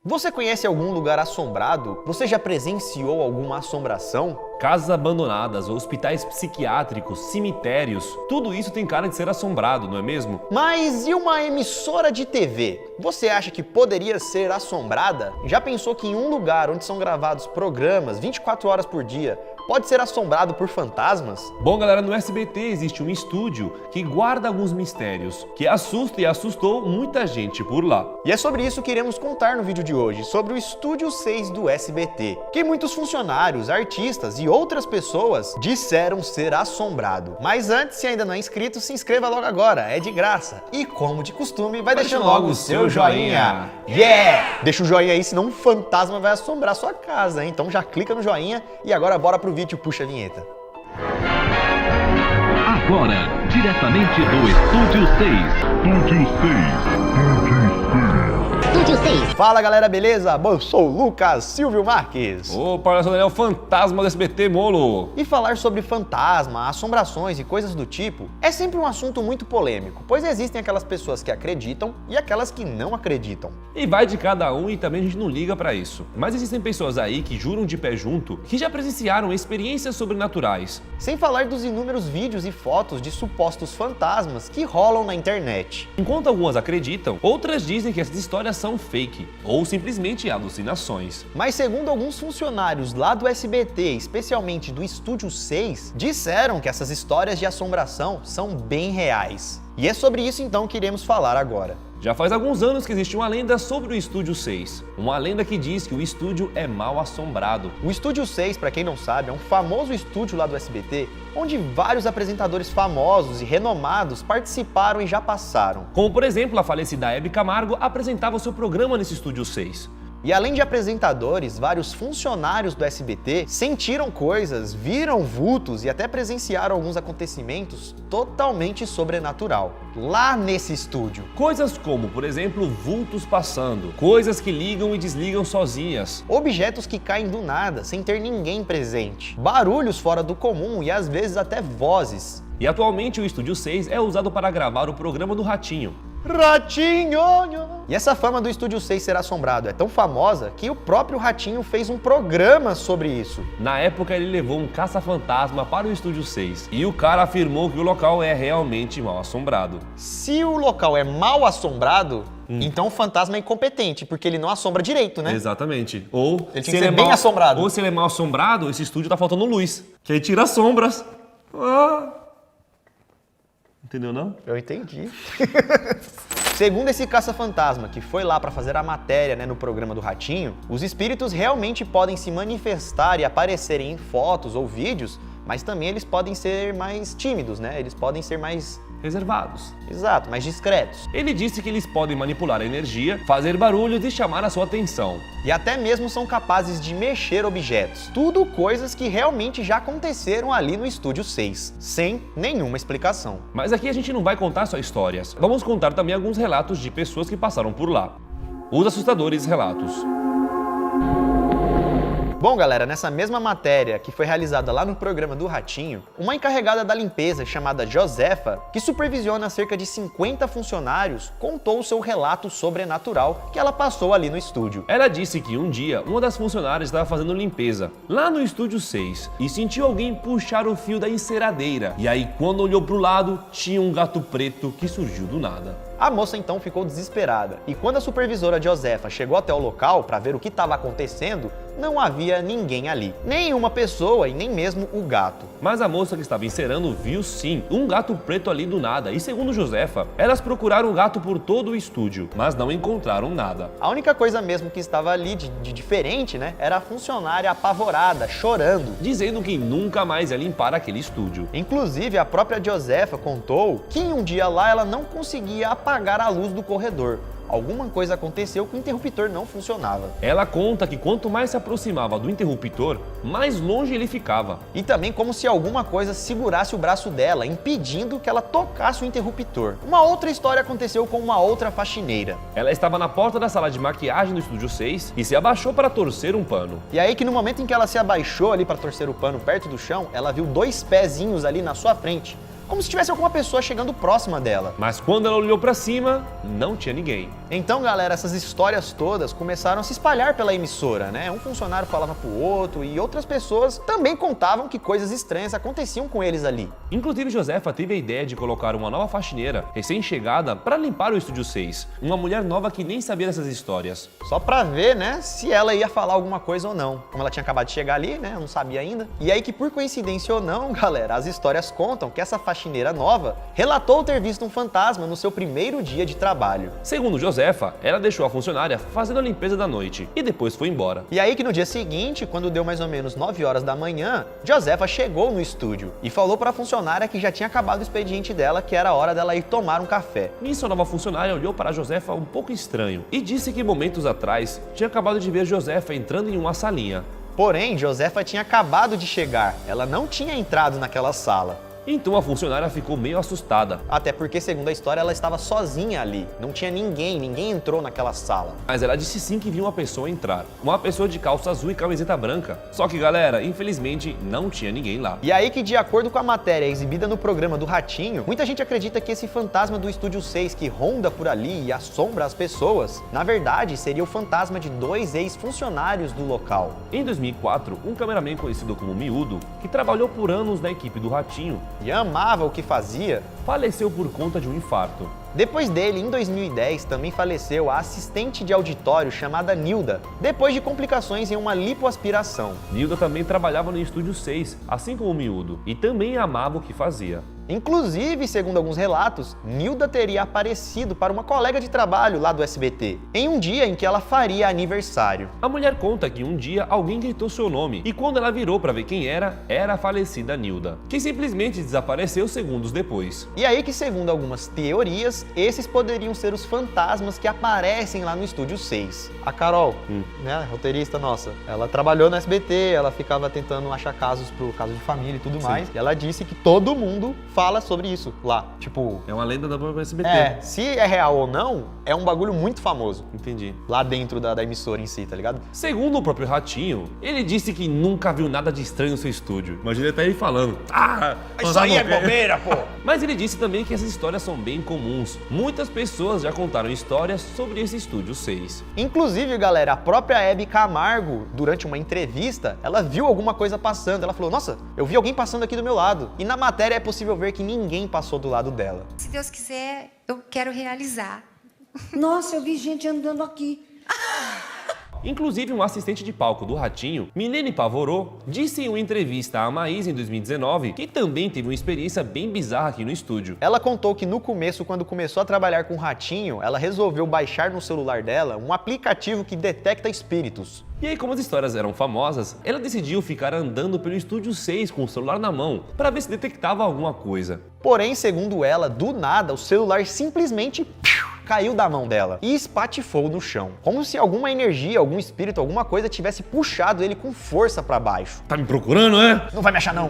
Você conhece algum lugar assombrado? Você já presenciou alguma assombração? Casas abandonadas, hospitais psiquiátricos, cemitérios, tudo isso tem cara de ser assombrado, não é mesmo? Mas e uma emissora de TV? Você acha que poderia ser assombrada? Já pensou que em um lugar onde são gravados programas 24 horas por dia, pode ser assombrado por fantasmas? Bom, galera, no SBT existe um estúdio que guarda alguns mistérios, que assusta e assustou muita gente por lá. E é sobre isso que iremos contar no vídeo de hoje, sobre o Estúdio 6 do SBT, que muitos funcionários, artistas e outras pessoas disseram ser assombrado. Mas antes, se ainda não é inscrito, se inscreva logo agora, é de graça. E como de costume, vai deixando logo o seu joinha. Yeah! Deixa o joinha aí, senão um fantasma vai assombrar sua casa, hein? Então já clica no joinha e agora bora pro vídeo, puxa a vinheta. Agora, diretamente do Estúdio 6. Fala galera, beleza? Bom, eu sou o Lucas Silvio Marques. Opa, olha só, é o fantasma do SBT, molo! E falar sobre fantasma, assombrações e coisas do tipo é sempre um assunto muito polêmico, pois existem aquelas pessoas que acreditam e aquelas que não acreditam. E vai de cada um e também a gente não liga pra isso. Mas existem pessoas aí que juram de pé junto que já presenciaram experiências sobrenaturais. Sem falar dos inúmeros vídeos e fotos de supostos fantasmas que rolam na internet. Enquanto algumas acreditam, outras dizem que essas histórias são fake ou simplesmente alucinações. Mas segundo alguns funcionários lá do SBT, especialmente do Estúdio 6, disseram que essas histórias de assombração são bem reais. E é sobre isso então que iremos falar agora. Já faz alguns anos que existe uma lenda sobre o Estúdio 6. Uma lenda que diz que o estúdio é mal assombrado. O Estúdio 6, para quem não sabe, é um famoso estúdio lá do SBT, onde vários apresentadores famosos e renomados participaram e já passaram. Como por exemplo, a falecida Hebe Camargo apresentava o seu programa nesse Estúdio 6. E além de apresentadores, vários funcionários do SBT sentiram coisas, viram vultos e até presenciaram alguns acontecimentos totalmente sobrenatural, lá nesse estúdio. Coisas como, por exemplo, vultos passando, coisas que ligam e desligam sozinhas, objetos que caem do nada, sem ter ninguém presente, barulhos fora do comum e às vezes até vozes. E atualmente o Estúdio 6 é usado para gravar o programa do Ratinho. Ratinho! E essa fama do Estúdio 6 ser assombrado é tão famosa que o próprio Ratinho fez um programa sobre isso. Na época ele levou um caça-fantasma para o Estúdio 6 e o cara afirmou que o local é realmente mal assombrado. Se o local é mal assombrado, então o fantasma é incompetente, porque ele não assombra direito, né? Exatamente. Ou ele tinha que ser bem assombrado. Ou se ele é mal assombrado, esse estúdio tá faltando luz, que aí tira as sombras. Entendeu não? Eu entendi. Segundo esse caça-fantasma que foi lá para fazer a matéria, no programa do Ratinho, os espíritos realmente podem se manifestar e aparecerem em fotos ou vídeos, mas também eles podem ser mais tímidos, Eles podem ser mais reservados. Exato, mais discretos. Ele disse que eles podem manipular a energia, fazer barulhos e chamar a sua atenção. E até mesmo são capazes de mexer objetos. Tudo coisas que realmente já aconteceram ali no Estúdio 6, sem nenhuma explicação. Mas aqui a gente não vai contar só histórias. Vamos contar também alguns relatos de pessoas que passaram por lá. Os assustadores relatos. Bom, galera, nessa mesma matéria que foi realizada lá no programa do Ratinho, uma encarregada da limpeza chamada Josefa, que supervisiona cerca de 50 funcionários, contou o seu relato sobrenatural que ela passou ali no estúdio. Ela disse que um dia, uma das funcionárias estava fazendo limpeza lá no Estúdio 6 e sentiu alguém puxar o fio da enceradeira. E aí, quando olhou pro lado, tinha um gato preto que surgiu do nada. A moça então ficou desesperada e quando a supervisora Josefa chegou até o local para ver o que estava acontecendo, não havia ninguém ali, nenhuma pessoa e nem mesmo o gato. Mas a moça que estava encerando viu sim um gato preto ali do nada e segundo Josefa, elas procuraram o gato por todo o estúdio, mas não encontraram nada. A única coisa mesmo que estava ali de diferente, era a funcionária apavorada, chorando, dizendo que nunca mais ia limpar aquele estúdio. Inclusive a própria Josefa contou que em um dia lá ela não conseguia apagar a luz do corredor. Alguma coisa aconteceu que o interruptor não funcionava. Ela conta que quanto mais se aproximava do interruptor, mais longe ele ficava. E também como se alguma coisa segurasse o braço dela, impedindo que ela tocasse o interruptor. Uma outra história aconteceu com uma outra faxineira. Ela estava na porta da sala de maquiagem do Estúdio 6 e se abaixou para torcer um pano. E aí que no momento em que ela se abaixou ali para torcer o pano perto do chão, ela viu dois pezinhos ali na sua frente. como se tivesse alguma pessoa chegando próxima dela. Mas quando ela olhou pra cima, não tinha ninguém. Então, galera, essas histórias todas começaram a se espalhar pela emissora, né? Um funcionário falava pro outro e outras pessoas também contavam que coisas estranhas aconteciam com eles ali. Inclusive, Josefa teve a ideia de colocar uma nova faxineira, recém-chegada, para limpar o Estúdio 6. Uma mulher nova que nem sabia dessas histórias. Só pra ver, né, se ela ia falar alguma coisa ou não. Como ela tinha acabado de chegar ali, né, não sabia ainda. E aí que, por coincidência ou não, galera, as histórias contam que essa faxineira nova relatou ter visto um fantasma no seu primeiro dia de trabalho. Segundo Josefa, ela deixou a funcionária fazendo a limpeza da noite e depois foi embora. E aí que no dia seguinte, quando deu mais ou menos 9 horas da manhã, Josefa chegou no estúdio e falou para a funcionária que já tinha acabado o expediente dela, que era a hora dela ir tomar um café. Nisso, a nova funcionária olhou para Josefa um pouco estranho e disse que momentos atrás tinha acabado de ver Josefa entrando em uma salinha. Porém, Josefa tinha acabado de chegar, ela não tinha entrado naquela sala. Então a funcionária ficou meio assustada. Até porque, segundo a história, ela estava sozinha ali. Não tinha ninguém entrou naquela sala. Mas ela disse sim que viu uma pessoa entrar. Uma pessoa de calça azul e camiseta branca. Só que, galera, infelizmente, não tinha ninguém lá. E aí que, de acordo com a matéria exibida no programa do Ratinho, muita gente acredita que esse fantasma do Estúdio 6 que ronda por ali e assombra as pessoas, na verdade, seria o fantasma de 2 ex-funcionários do local. Em 2004, um cameraman conhecido como Miúdo, que trabalhou por anos na equipe do Ratinho, e amava o que fazia, faleceu por conta de um infarto. Depois dele, em 2010, também faleceu a assistente de auditório chamada Nilda, depois de complicações em uma lipoaspiração. Nilda também trabalhava no Estúdio 6, assim como o Miúdo, e também amava o que fazia. Inclusive, segundo alguns relatos, Nilda teria aparecido para uma colega de trabalho lá do SBT, em um dia em que ela faria aniversário. A mulher conta que um dia alguém gritou seu nome, e quando ela virou para ver quem era a falecida Nilda, que simplesmente desapareceu segundos depois. E aí que, segundo algumas teorias, esses poderiam ser os fantasmas que aparecem lá no Estúdio 6. A Carol, né, roteirista nossa, ela trabalhou no SBT, ela ficava tentando achar casos pro caso de família e tudo mais, e ela disse que todo mundo fala sobre isso lá. Tipo, é uma lenda da própria SBT. Se é real ou não, é um bagulho muito famoso. Entendi. Lá dentro da emissora em si, tá ligado? Segundo o próprio Ratinho, ele disse que nunca viu nada de estranho no seu estúdio. Imagina até ele falando. Isso aí é bobeira, pô! Mas ele disse também que essas histórias são bem comuns. Muitas pessoas já contaram histórias sobre esse Estúdio 6. Inclusive, galera, a própria Hebe Camargo, durante uma entrevista, ela viu alguma coisa passando. Ela falou, nossa, eu vi alguém passando aqui do meu lado. E na matéria é possível ver que ninguém passou do lado dela. Se Deus quiser, eu quero realizar. Nossa, eu vi gente andando aqui. Inclusive, um assistente de palco do Ratinho, Milene Pavorô, disse em uma entrevista à Maísa em 2019 que também teve uma experiência bem bizarra aqui no estúdio. Ela contou que no começo, quando começou a trabalhar com o Ratinho, ela resolveu baixar no celular dela um aplicativo que detecta espíritos. E aí, como as histórias eram famosas, ela decidiu ficar andando pelo Estúdio 6 com o celular na mão para ver se detectava alguma coisa. Porém, segundo ela, do nada, o celular simplesmente caiu da mão dela e espatifou no chão. Como se alguma energia, algum espírito, alguma coisa tivesse puxado ele com força pra baixo. Tá me procurando, é? Não vai me achar, não.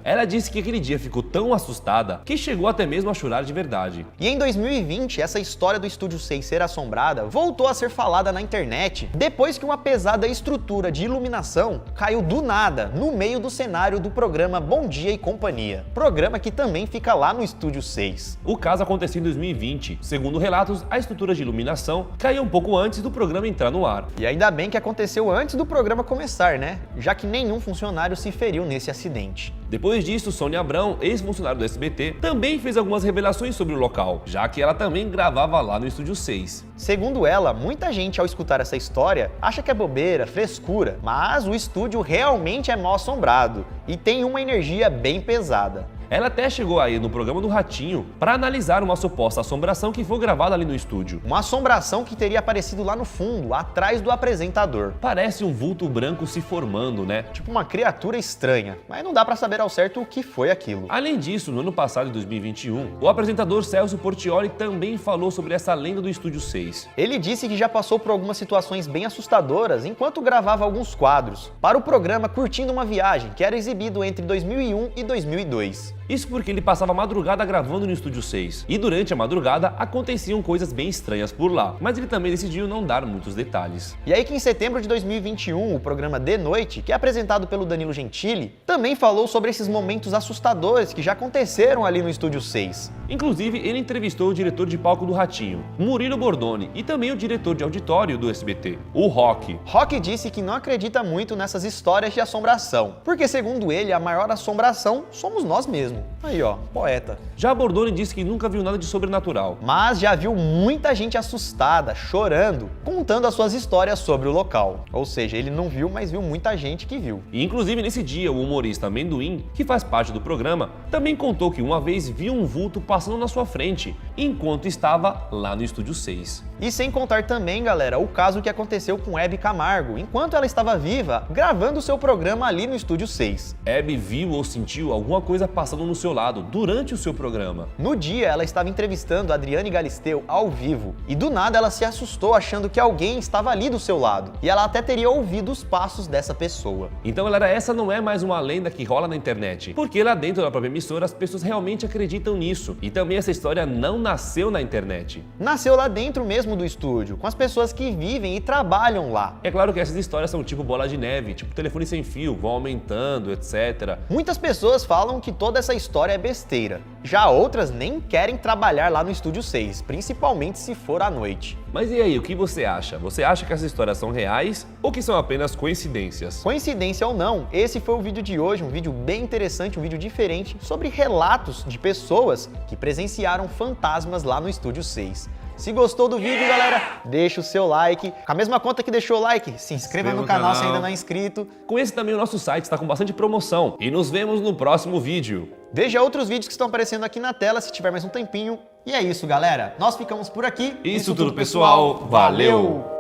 Ela disse que aquele dia ficou tão assustada que chegou até mesmo a chorar de verdade. E em 2020, essa história do Estúdio 6 ser assombrada voltou a ser falada na internet depois que uma pesada estrutura de iluminação caiu do nada no meio do cenário do programa Bom Dia e Companhia. Programa que também fica lá no Estúdio 6. O caso aconteceu em 2020. Segundo relatos, a estrutura de iluminação caiu um pouco antes do programa entrar no ar. E ainda bem que aconteceu antes do programa começar, né? Já que nenhum funcionário se feriu nesse acidente. Depois disso, Sônia Abrão, ex-funcionária do SBT, também fez algumas revelações sobre o local, já que ela também gravava lá no Estúdio 6. Segundo ela, muita gente ao escutar essa história acha que é bobeira, frescura, mas o estúdio realmente é mal assombrado e tem uma energia bem pesada. Ela até chegou aí no programa do Ratinho para analisar uma suposta assombração que foi gravada ali no estúdio. Uma assombração que teria aparecido lá no fundo, atrás do apresentador. Parece um vulto branco se formando, né? Tipo uma criatura estranha, mas não dá pra saber ao certo o que foi aquilo. Além disso, no ano passado, em 2021, o apresentador Celso Portiolli também falou sobre essa lenda do Estúdio 6. Ele disse que já passou por algumas situações bem assustadoras enquanto gravava alguns quadros para o programa Curtindo uma Viagem, que era exibido entre 2001 e 2002. Isso porque ele passava a madrugada gravando no Estúdio 6. E durante a madrugada aconteciam coisas bem estranhas por lá. Mas ele também decidiu não dar muitos detalhes. E aí que em setembro de 2021, o programa De Noite, que é apresentado pelo Danilo Gentili, também falou sobre esses momentos assustadores que já aconteceram ali no Estúdio 6. Inclusive, ele entrevistou o diretor de palco do Ratinho, Murilo Bordoni, e também o diretor de auditório do SBT, o Rock. Rock disse que não acredita muito nessas histórias de assombração, porque segundo ele, a maior assombração somos nós mesmos. Aí ó, poeta. Já Bordoni disse que nunca viu nada de sobrenatural. Mas já viu muita gente assustada, chorando, contando as suas histórias sobre o local. Ou seja, ele não viu, mas viu muita gente que viu. E inclusive nesse dia, o humorista Amendoim, que faz parte do programa, também contou que uma vez viu um vulto passando na sua frente, enquanto estava lá no Estúdio 6. E sem contar também, galera, o caso que aconteceu com Hebe Camargo, enquanto ela estava viva, gravando seu programa ali no Estúdio 6. Hebe viu ou sentiu alguma coisa passando no seu lado durante o seu programa. No dia, ela estava entrevistando a Adriane Galisteu ao vivo, e do nada ela se assustou achando que alguém estava ali do seu lado, e ela até teria ouvido os passos dessa pessoa. Então, galera, essa não é mais uma lenda que rola na internet, porque lá dentro da própria emissora as pessoas realmente acreditam nisso. E também essa história não nasceu na internet. Nasceu lá dentro mesmo do estúdio, com as pessoas que vivem e trabalham lá. É claro que essas histórias são tipo bola de neve, tipo telefone sem fio, vão aumentando, etc. Muitas pessoas falam que toda essa história é besteira. Já outras nem querem trabalhar lá no Estúdio 6, principalmente se for à noite. Mas e aí, o que você acha? Você acha que essas histórias são reais ou que são apenas coincidências? Coincidência ou não, esse foi o vídeo de hoje, um vídeo bem interessante, um vídeo diferente sobre relatos de pessoas que presenciaram fantasmas lá no Estúdio 6. Se gostou do vídeo, galera, deixa o seu like. Com a mesma conta que deixou o like, se inscreva no canal se ainda não é inscrito. Com esse também o nosso site está com bastante promoção. E nos vemos no próximo vídeo. Veja outros vídeos que estão aparecendo aqui na tela se tiver mais um tempinho. E é isso, galera. Nós ficamos por aqui. Isso tudo, pessoal. Valeu!